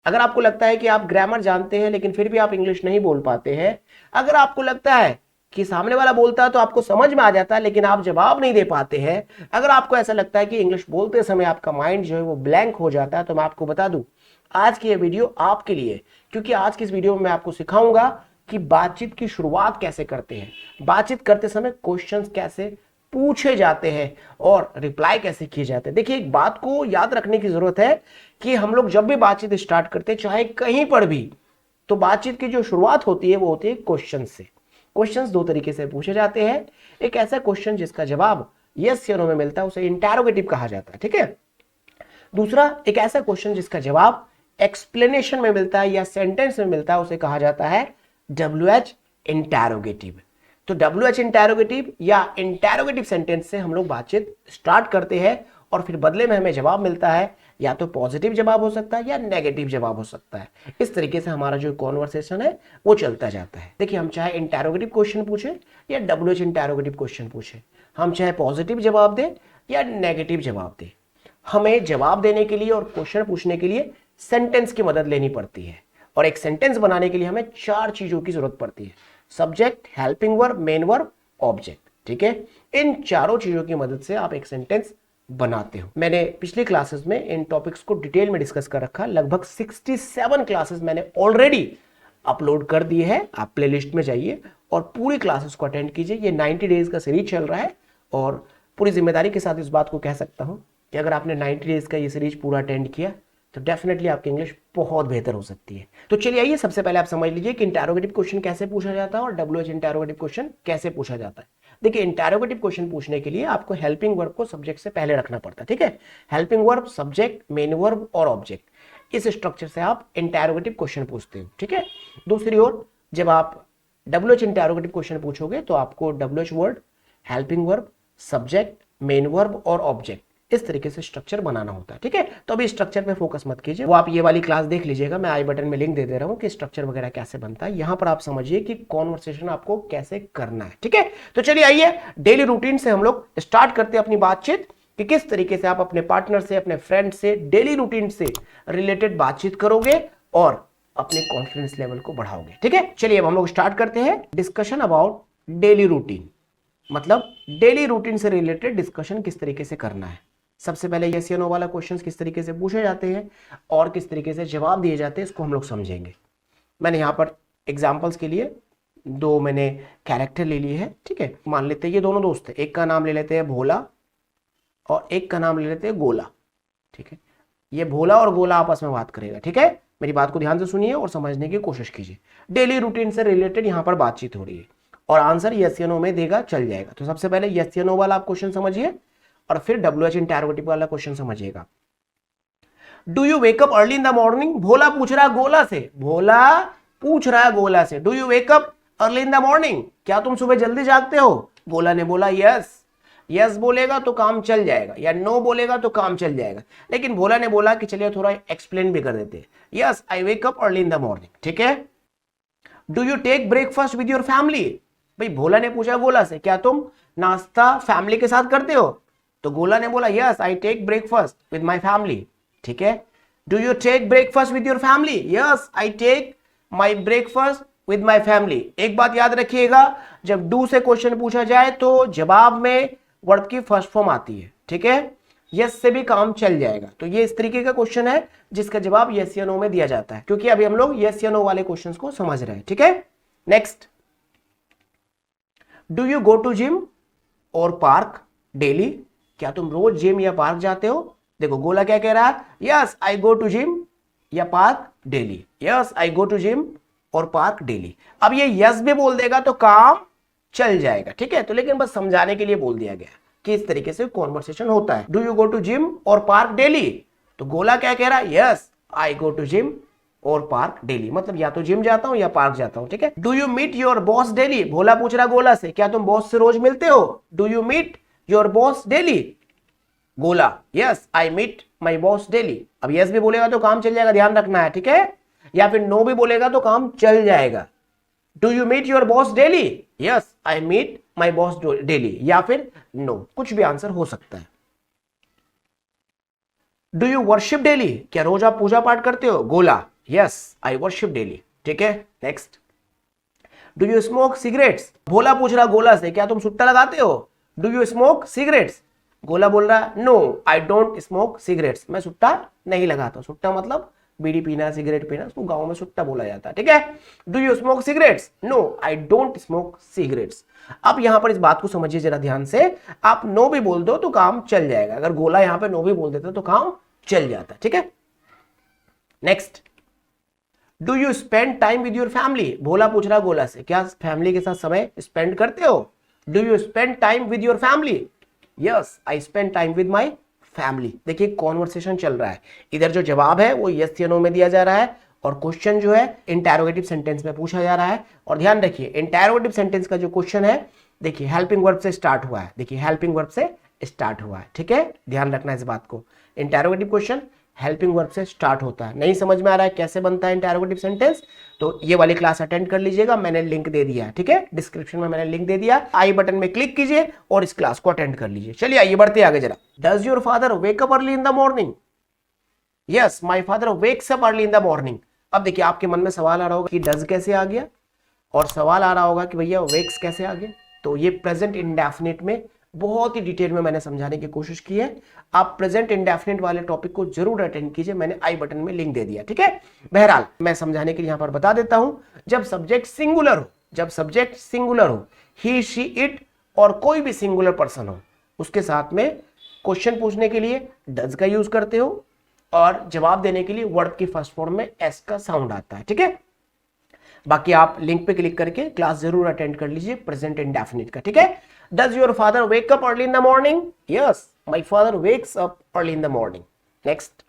अगर आपको लगता है कि आप ग्रामर जानते हैं लेकिन फिर भी आप इंग्लिश नहीं बोल पाते हैं, अगर आपको लगता है कि सामने वाला बोलता है तो आपको समझ में आ जाता है लेकिन आप जवाब नहीं दे पाते हैं, अगर आपको ऐसा लगता है कि इंग्लिश बोलते समय आपका माइंड जो है वो ब्लैंक हो जाता है, तो मैं आपको बता दूं आज की ये वीडियो आपके लिए। क्योंकि आज की इस वीडियो में मैं आपको सिखाऊंगा कि बातचीत की शुरुआत कैसे करते हैं, बातचीत करते समय क्वेश्चंस कैसे पूछे जाते हैं और रिप्लाई कैसे किए जाते हैं। देखिए, एक बात को याद रखने की जरूरत है कि हम लोग जब भी बातचीत स्टार्ट करते हैं चाहे कहीं पर भी, तो बातचीत की जो शुरुआत होती है वो होती है क्वेश्चन से। क्वेश्चंस दो तरीके से पूछे जाते हैं। एक ऐसा क्वेश्चन जिसका जवाब यस या नो में मिलता है, उसे इंटरोगेटिव कहा जाता है, ठीक है। दूसरा, एक ऐसा क्वेश्चन जिसका जवाब एक्सप्लेनेशन में मिलता है या सेंटेंस में मिलता है, उसे कहा जाता है WH इंटरोगेटिव। तो WH इंटरोगेटिव या इंटरोगेटिव सेंटेंस से हम लोग बातचीत स्टार्ट करते हैं और फिर बदले में हमें जवाब मिलता है, या तो पॉजिटिव जवाब हो सकता है या नेगेटिव जवाब हो सकता है। इस तरीके से हमारा जो कॉन्वर्सेशन है वो चलता जाता है। देखिए, हम चाहे इंटरोगेटिव क्वेश्चन पूछे या WH इंटरोगेटिव क्वेश्चन पूछे, हम चाहे पॉजिटिव जवाब दें या नेगेटिव जवाब दें, हमें जवाब देने के लिए और क्वेश्चन पूछने के लिए सेंटेंस की मदद लेनी पड़ती है। और एक सेंटेंस बनाने के लिए हमें 4 चीजों की जरूरत पड़ती है: subject, helping verb, main verb, object, ठीक है। इन चारों चीजों की मदद से आप एक सेंटेंस बनाते हो। मैंने पिछली क्लासेस में इन टॉपिक्स को डिटेल में डिस्कस कर रखा। लगभग 67 क्लासेस मैंने ऑलरेडी अपलोड कर दिए हैं। आप प्लेलिस्ट में जाइए और पूरी क्लासेस को अटेंड कीजिए। ये 90 डेज का सीरीज चल रहा है और पूरी जिम्मेदारी के साथ इस बात को कह सकता हूं कि अगर आपने 90 डेज का ये सीरीज पूरा अटेंड किया तो डेफिनेटली आपकी इंग्लिश बहुत बेहतर हो सकती है। तो चलिए आइए, सबसे पहले आप समझ लीजिए कि इंटरोगेटिव क्वेश्चन कैसे पूछा जाता है और WH इंटरोगेटिव क्वेश्चन कैसे पूछा जाता है। देखिए, इंटरोगेटिव क्वेश्चन पूछने के लिए आपको हेल्पिंग वर्ब को सब्जेक्ट से पहले रखना पड़ता है, ठीक है। Helping verb, subject, main verb और ऑब्जेक्ट, इस स्ट्रक्चर से आप इंटरोगेटिव क्वेश्चन पूछते हो, ठीक है। दूसरी ओर जब आप WH इंटरोगेटिव क्वेश्चन पूछोगे तो आपको WH word, helping verb, subject, main verb और ऑब्जेक्ट, इस तरीके से स्ट्रक्चर बनाना होता है, ठीक है। तो अभी स्ट्रक्चर पे फोकस मत कीजिए, वो आप ये वाली क्लास देख लीजिएगा। मैं आई बटन में लिंक दे दे रहा हूं कि स्ट्रक्चर वगैरह कैसे बनता है। यहां पर आप समझिए कि कॉन्वर्सेशन आपको कैसे करना है, ठीक है। तो चलिए आइए, डेली रूटीन से हम लोग स्टार्ट करते हैं अपनी बातचीत कि किस तरीके से आप अपने पार्टनर से, अपने फ्रेंड से डेली रूटीन से रिलेटेड बातचीत करोगे और अपने कॉन्फिडेंस लेवल को बढ़ाओगे, ठीक है। चलिए अब हम लोग स्टार्ट करते हैं डिस्कशन अबाउट डेली रूटीन। मतलब डेली रूटीन से रिलेटेड डिस्कशन किस तरीके से करना है। सबसे पहले यस या नो वाला क्वेश्चंस किस तरीके से पूछे जाते हैं और किस तरीके से जवाब दिए जाते हैं, इसको हम लोग समझेंगे। मैंने यहाँ पर एग्जांपल्स के लिए 2 मैंने कैरेक्टर ले लिए हैं, ठीक है। मान लेते हैं ये दोनों दोस्त हैं, एक का नाम ले लेते हैं भोला और एक का नाम ले लेते हैं गोला, ठीक है। ये भोला और गोला आपस में बात करेगा, ठीक है। मेरी बात को ध्यान से सुनिए और समझने की कोशिश कीजिए। डेली रूटीन से रिलेटेड यहाँ पर बातचीत हो रही है और आंसर यस या नो में देगा, चल जाएगा। तो सबसे पहले यस या नो वाला आप क्वेश्चन समझिए और फिर WH इंटरोगेटिव वाला क्वेश्चन समझिएगा। Do you wake up early in the morning? Bhola पूछ रहा है गोला से, भोला पूछ रहा है गोला से, do you wake up early in the morning? क्या तुम सुबह जल्दी जागते हो? गोला ने बोला यस। यस बोलेगा तो काम चल जाएगा, या नो बोलेगा तो काम चल जाएगा। लेकिन भोला ने बोला कि चलिए थोड़ा एक्सप्लेन भी कर देते हैं। Yes, I wake up early in the morning, ठीक है। Do you take breakfast with your family? भाई भोला ने पूछा गोला से, क्या तुम नाश्ता फैमिली के साथ करते हो? तो गोला ने बोला yes, I take breakfast with my family, ठीक है। Do you take breakfast with your family? Yes, I take my breakfast with my family. एक बात याद रखिएगा, जब डू से क्वेश्चन पूछा जाए तो जवाब में वर्ब की फर्स्ट फॉर्म आती है, ठीक है। यस से भी काम चल जाएगा। तो ये इस तरीके का क्वेश्चन है जिसका जवाब यस या नो में दिया जाता है, क्योंकि अभी हम लोग यस या नो वाले क्वेश्चन को समझ रहे हैं, ठीक है। Next, do you go to gym और पार्क डेली? क्या तुम रोज जिम या पार्क जाते हो? देखो गोला क्या कह रहा है, yes I go to gym या park daily. Yes I go to gym और पार्क डेली। अब ये यस भी बोल देगा तो काम चल जाएगा, ठीक है। तो लेकिन बस समझाने के लिए बोल दिया गया कि इस तरीके से कॉन्वर्सेशन होता है। Do you go to gym और पार्क डेली? तो गोला क्या कह रहा है, yes I go to gym और पार्क डेली, मतलब या तो जिम जाता हूं या पार्क जाता हूं, ठीक है। Do you meet your boss daily? Bhola पूछ रहा गोला से, क्या तुम बॉस से रोज मिलते हो? Do you meet your boss daily? Gola, yes I meet my boss daily. अब यस भी बोलेगा तो काम चल जाएगा, ध्यान रखना है, ठीक है। या फिर नो भी बोलेगा तो काम चल जाएगा। Do you meet your boss daily? Yes I meet my boss daily, या फिर नो, कुछ भी आंसर हो सकता है। Do you worship daily? क्या रोज आप पूजा पाठ करते हो? गोला, यस आई वर्शिप डेली। ठीक है, next. Do you smoke cigarettes? Bhola पूछ रहा गोला से, क्या तुम सुट्टा लगाते हो? Do you smoke cigarettes? Gola बोल रहा no I don't smoke cigarettes, मैं सुट्टा नहीं लगाता। सुट्टा मतलब बीड़ी पीना, सिगरेट पीना, उसको गांव में सुट्टा बोला जाता है। ठीक है, do you smoke cigarettes? No I don't smoke cigarettes. अब यहां पर इस बात को समझिए जरा ध्यान से, आप नो भी बोल दो तो काम चल जाएगा। अगर गोला यहां पे नो भी बोल देता तो काम चल जाता। ठीक है, next. Do you spend time with your family? Bhola पूछ रहा गोला से, क्या फैमिली के साथ समय स्पेंड करते हो? Do you spend time with your family? Yes I spend time with my family. देखिए कॉन्वर्सेशन चल रहा है, इधर जो जवाब है वो यस या नो में दिया जा रहा है और क्वेश्चन जो है इंटरोगेटिव सेंटेंस में पूछा जा रहा है। और ध्यान रखिए इंटरोगेटिव सेंटेंस का जो क्वेश्चन है, देखिए हेल्पिंग वर्ब से स्टार्ट हुआ है। देखिए हेल्पिंग वर्ब से स्टार्ट हुआ है। ठीक है, ध्यान रखना इस बात को, इंटरोगेटिव क्वेश्चन हेल्पिंग वर्ब से स्टार्ट होता है। नहीं समझ में आ रहा है कैसे बनता है इंटरोगेटिव सेंटेंस, तो ये वाली क्लास अटेंड कर लीजिएगा, मैंने लिंक दे दिया है। ठीक है, डिस्क्रिप्शन में मैंने लिंक दे दिया, आई बटन में क्लिक कीजिए और इस क्लास को अटेंड कर लीजिए। चलिए आइए बढ़ते आगे जरा। Does your father wake up early in the morning? Yes my father wakes up early in the morning. अब देखिए आपके मन में सवाल आ रहा होगा कि डज कैसे आ गया, और सवाल आ रहा होगा कि भैया वेक्स कैसे आ गया। तो ये प्रेजेंट इंडेफिनिट में बहुत ही डिटेल में मैंने समझाने की कोशिश की है। आप प्रेजेंट इंडेफिनिट वाले टॉपिक को जरूर अटेंड कीजिए, मैंने आई बटन में लिंक दे दिया। ठीक है, बहरहाल मैं समझाने के लिए यहां पर बता देता हूं, जब सब्जेक्ट सिंगुलर हो, जब सब्जेक्ट सिंगुलर हो, ही शी इट और कोई भी सिंगुलर पर्सन हो, उसके साथ में क्वेश्चन पूछने के लिए डज का यूज करते हो और जवाब देने के लिए वर्ब की फर्स्ट फॉर्म में एस का साउंड आता है। ठीक है, बाकी आप लिंक पे क्लिक करके क्लास जरूर अटेंड कर लीजिए प्रेजेंट इंडेफिनिट का। ठीक है, does your father wake up early in the morning? Yes my father wakes up early in the morning. Next.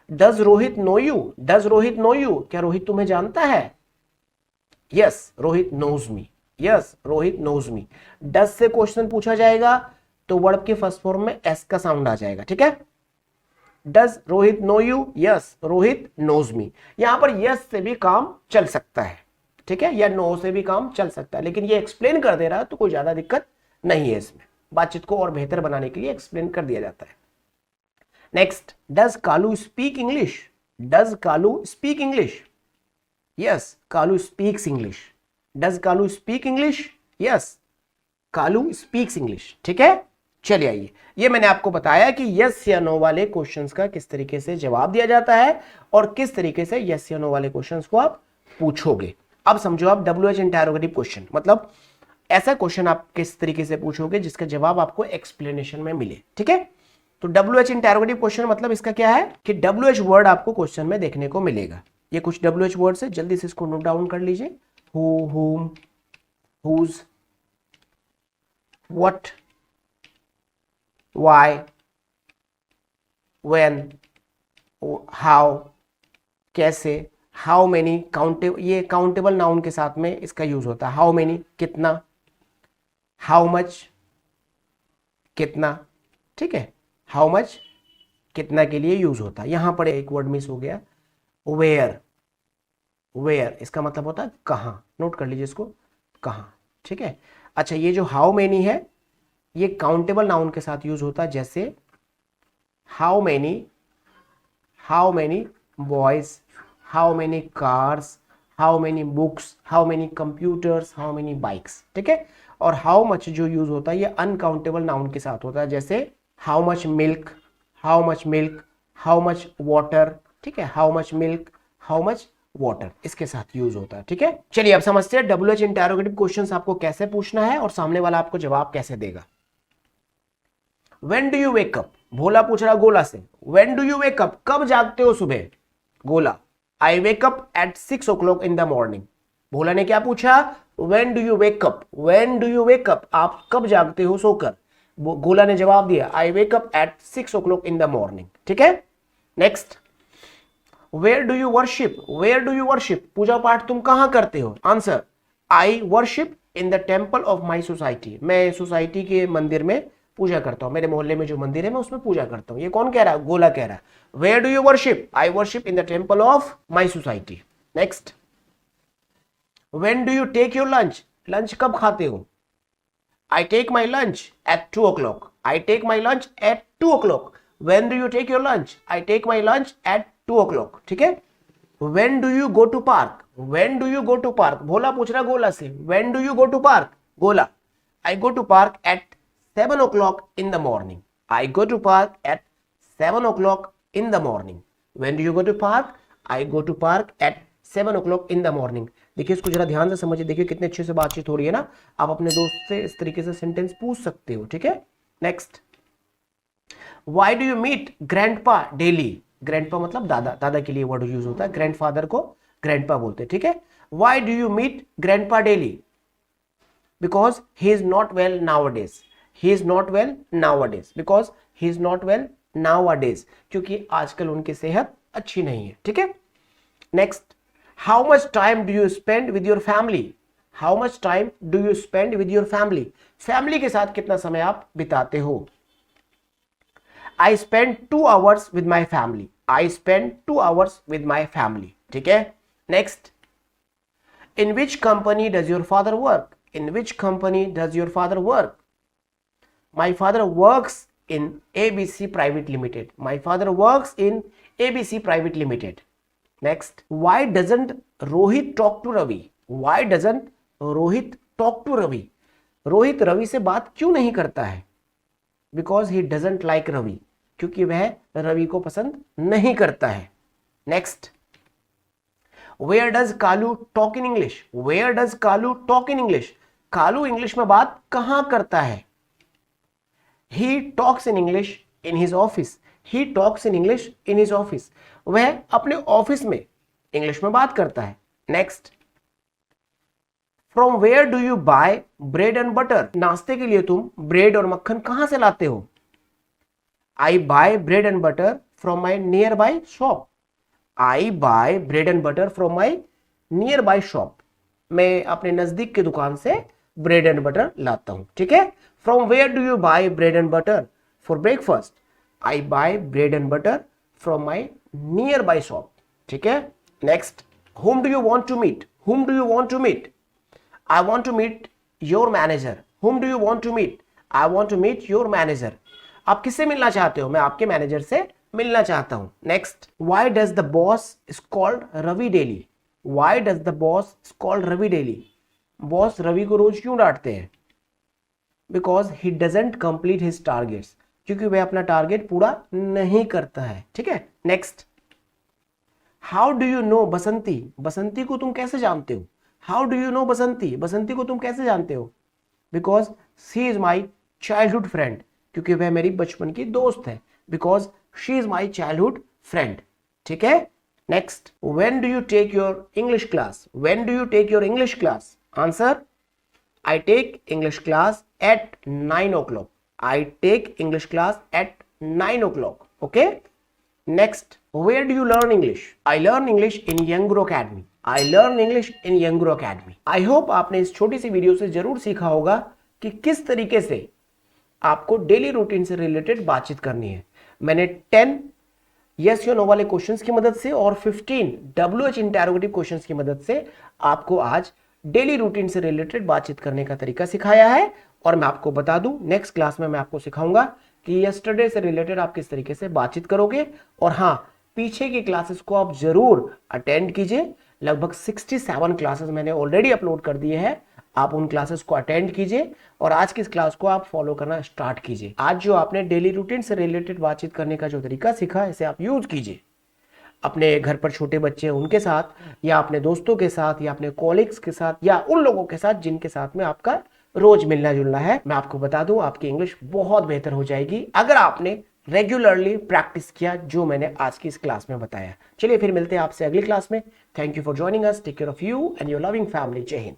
Does Rohit know you? Does Rohit know you? क्या रोहित तुम्हें जानता है? Yes Rohit knows me. Yes Rohit knows me. Does से question पूछा जाएगा तो verb के first form में एस का साउंड आ जाएगा। ठीक है, does Rohit know you? Yes Rohit knows मी। यहां पर यस से भी काम चल सकता है, ठीक है, या नो से भी काम चल सकता है, लेकिन ये एक्सप्लेन कर दे रहा है तो कोई ज्यादा दिक्कत नहीं है इसमें। बातचीत को और बेहतर बनाने के लिए एक्सप्लेन कर दिया जाता है। Next. Does Kalu speak English? Does Kalu speak English? Yes Kalu speaks English. Does Kalu speak English? Yes Kalu speaks English. ठीक है, चलिए आइए, ये मैंने आपको बताया कि यस या नो वाले क्वेश्चंस का किस तरीके से जवाब दिया जाता है और किस तरीके से यस या नो वाले क्वेश्चंस को आप पूछोगे। अब समझो आप WH इंटरोगेटिव क्वेश्चन, मतलब ऐसा क्वेश्चन आप किस तरीके से पूछोगे जिसका जवाब आपको एक्सप्लेनेशन में मिले। ठीक है, तो WH इंटरोगेटिव क्वेश्चन मतलब इसका क्या है कि WH वर्ड आपको क्वेश्चन में देखने को मिलेगा। ये कुछ WH वर्ड है, जल्दी से इसको नोट डाउन कर लीजिए। Who, whom, whose, what, why, when, how, कैसे, हाउ मेनी, काउंटेबल, ये काउंटेबल नाउन के साथ में इसका यूज होता है। हाउ मेनी कितना, हाउ मच कितना। ठीक है, हाउ मच कितना के लिए यूज होता है। यहां पर एक वर्ड मिस हो गया, वेयर। वेयर इसका मतलब होता है कहां, नोट कर लीजिए इसको, कहां। ठीक है, अच्छा ये जो हाउ मेनी है ये काउंटेबल नाउन के साथ यूज होता है, जैसे how many boys, how many cars, how many books, how many computers, how many bikes. ठीक है, और हाउ मच जो यूज होता है ये अनकाउंटेबल नाउन के साथ होता है, जैसे how much milk, how much water. ठीक है, how much milk, how much water, इसके साथ यूज होता है। ठीक है, चलिए अब समझते हैं WH इंटरोगेटिव क्वेश्चंस आपको कैसे पूछना है और सामने वाला आपको जवाब कैसे देगा। When do you wake up? भोला पूछ रहा गोला से, When do you wake up? कब जागते हो सुबह? गोला, I wake up at 6 o'clock in the morning. भोला ने क्या पूछा? When do you wake up? When do you wake up? आप कब जागते हो सोकर? गोला ने जवाब दिया I wake up at 6 o'clock in the morning. ठीक है, next. Where do you worship? Where do you worship? पूजा पाठ तुम कहां करते हो? Answer, I worship in the temple of my society. मैं सोसाइटी के मंदिर में पूजा करता हूं, मेरे मोहल्ले में जो मंदिर है मैं उसमें पूजा करता हूं। ये कौन कह रहा है? गोला कह रहा है। Where do you worship? I worship in the temple of my society. Next. When do you take your lunch? Lunch कब खाते हो? I take my lunch at 2 o'clock. I take my lunch at 2 o'clock. When do you take your lunch? I take my lunch at 2 o'clock, ठीक है। When do you go to park? When do you go to park? भोला पूछ रहा गोला से, When do you go to park? गोला, I go to park at 7 o'clock in the morning. I go to park at 7 o'clock in the morning. When do you go to park? I go to park at 7 o'clock in the morning. देखिए इसको जरा ध्यान से समझिए, देखिए कितने अच्छे से बातचीत हो रही है ना। आप अपने दोस्त से इस तरीके से सेंटेंस पूछ सकते हो, ठीक है। Next, Why do you meet grandpa daily? Grandpa मतलब दादा, दादा के लिए वर्ड यूज होता है, ग्रैंडफादर को ग्रैंडपा बोलते हैं, ठीक है। Why do you meet grandpa daily? Because he is not well nowadays. He is not well nowadays. Because he is not well nowadays. क्योंकि आजकल उनकी सेहत अच्छी नहीं है, ठीक है। Next, how much time do you spend with your family? How much time do you spend with your family? Family के साथ कितना समय आप बिताते हो? I spend 2 hours with my family. I spend 2 hours with my family. ठीक है। Next, in which company does your father work? In which company does your father work? My father works in ABC Private Limited. My father works in ABC Private Limited. Next, why doesn't Rohit talk to Ravi? Why doesn't Rohit talk to Ravi? Rohit Ravi से बात क्यों नहीं करता है? Because he doesn't like Ravi. क्योंकि वह रवि को पसंद नहीं करता है। Next, where does Kalu talk in English? Where does Kalu talk in English? Kalu English में बात कहां करता है? He talks in English in his office. He talks in English in his office. वह अपने ऑफिस में इंग्लिश में बात करता है। Next, From where do you buy bread and butter? नाश्ते के लिए तुम ब्रेड और मक्खन कहां से लाते हो? I buy bread and butter from my nearby shop. I buy bread and butter from my nearby shop. मैं अपने नजदीक के दुकान से ब्रेड एंड बटर लाता हूं, ठीक है। From where do you buy bread and butter for breakfast? I buy bread and butter from my nearby shop, ठीक है। Next, whom do you want to meet? Whom do you want to meet? I want to meet your manager. Whom do you want to meet? I want to meet your manager. आप किससे मिलना चाहते हो? मैं आपके manager से मिलना चाहता हूं। Next, why does the boss is called Ravi daily? Why does the boss is called Ravi daily? Boss Ravi को रोज क्यों डांटते हैं? Because he doesn't complete his targets. क्योंकि वह अपना टारगेट पूरा नहीं करता है, ठीक है। Next, how do you know बसंती? बसंती को तुम कैसे जानते हो? How do you know बसंती? बसंती को तुम कैसे जानते हो? Because she is my childhood friend. क्योंकि वह मेरी बचपन की दोस्त है। Because she is my childhood friend. ठीक है। Next, when do you take your English class? When do you take your English class? Answer, I take English class at 9 o'clock. I take English class at 9 o'clock. Okay. Next, where do you learn English? I learn English in Young Grow Academy. I learn English in Young Grow Academy. I hope आपने इस छोटी सी video से जरूर सीखा होगा कि किस तरीके से आपको डेली रूटीन से रिलेटेड बातचीत करनी है। मैंने 10 यस या नो वाले क्वेश्चंस की मदद से और 15 WH इंटरोगेटिव क्वेश्चंस की मदद से आपको आज डेली रूटीन से रिलेटेड बातचीत करने का तरीका सिखाया है। और मैं आपको बता दूं, नेक्स्ट क्लास में मैं आपको सिखाऊंगा कि यस्टरडे से रिलेटेड आप किस तरीके से बातचीत करोगे। और हाँ, पीछे की क्लासेस को आप जरूर अटेंड कीजिए। लगभग 67 क्लासेस मैंने ऑलरेडी अपलोड कर दिए हैं। आप उन क्लासेस को अटेंड कीजिए और आज की इस क्लास को आप फॉलो करना स्टार्ट कीजिए। आज जो आपने डेली रूटीन से रिलेटेड बातचीत करने का जो तरीका सीखा, इसे आप यूज कीजिए अपने घर पर छोटे बच्चे हैं उनके साथ, या अपने दोस्तों के साथ, या अपने कॉलीग्स के साथ, या उन लोगों के साथ जिनके साथ में आपका रोज मिलना जुलना है। मैं आपको बता दूं, आपकी इंग्लिश बहुत बेहतर हो जाएगी अगर आपने रेगुलरली प्रैक्टिस किया जो मैंने आज की इस क्लास में बताया। चलिए फिर मिलते हैं आपसे अगली क्लास में। Thank you for joining us. Take care of you and your loving family. Jai Hind.